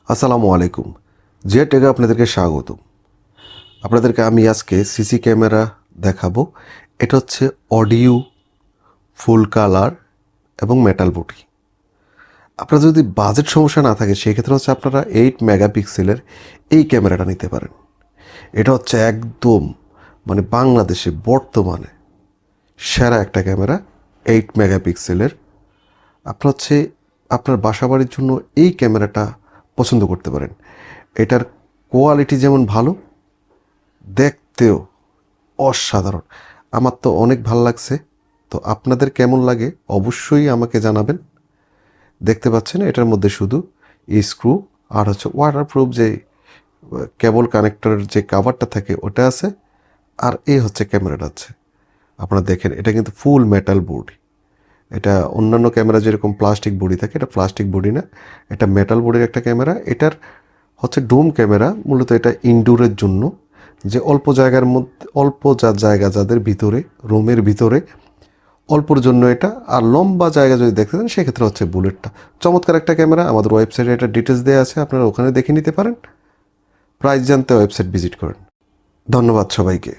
আসসালামু আলাইকুম। জিয়া টেকে আপনাদেরকে স্বাগতম। আপনাদেরকে আমি আজকে সিসি ক্যামেরা দেখাবো। এটা হচ্ছে অডিও, ফুল কালার এবং মেটাল বডি। আপনার যদি বাজেট সমস্যা না থাকে সেক্ষেত্রে হচ্ছে আপনারা 8 মেগাপিক্সেলের এই ক্যামেরাটা নিতে পারেন। এটা হচ্ছে একদম বাংলাদেশে বর্তমানে সেরা একটা ক্যামেরা, 8 মেগাপিক্সেলের। আপনার হচ্ছে আপনার বাসাবাড়ির জন্য এই ক্যামেরাটা পছন্দ করতে পারেন। এটার কোয়ালিটি যেমন ভালো, দেখতেও অসাধারণ। আমার তো অনেক ভাল লাগছে। তো আপনাদের কেমন লাগে অবশ্যই আমাকে জানাবেন। দেখতে পাচ্ছেন এটার মধ্যে শুধু স্ক্রু আর হচ্ছে ওয়াটারপ্রুফ যে কেবল কানেক্টরের যে কাভারটা থাকে ওটা আছে। আর এই হচ্ছে ক্যামেরাটা আছে। আপনারা দেখেন এটা কিন্তু ফুল মেটাল বডি। এটা অন্যান্য ক্যামেরা যেরকম প্লাস্টিক বডি থাকে, এটা প্লাস্টিক বডি না, এটা মেটাল বডির একটা ক্যামেরা। এটার হচ্ছে ডোম ক্যামেরা। মূলত এটা ইনডোরের জন্য, যে অল্প জায়গার মধ্যে জায়গা যাদের ভিতরে, রুমের ভিতরে অল্পর জন্য এটা। আর লম্বা জায়গা যদি দেখতে চান সেক্ষেত্রে হচ্ছে বুলেটটা। চমৎকার একটা ক্যামেরা। আমাদের ওয়েবসাইটে এটা ডিটেলস দেওয়া আছে, আপনারা ওখানে দেখে নিতে পারেন। প্রাইস জানতে ওয়েবসাইট ভিজিট করেন। ধন্যবাদ সবাইকে।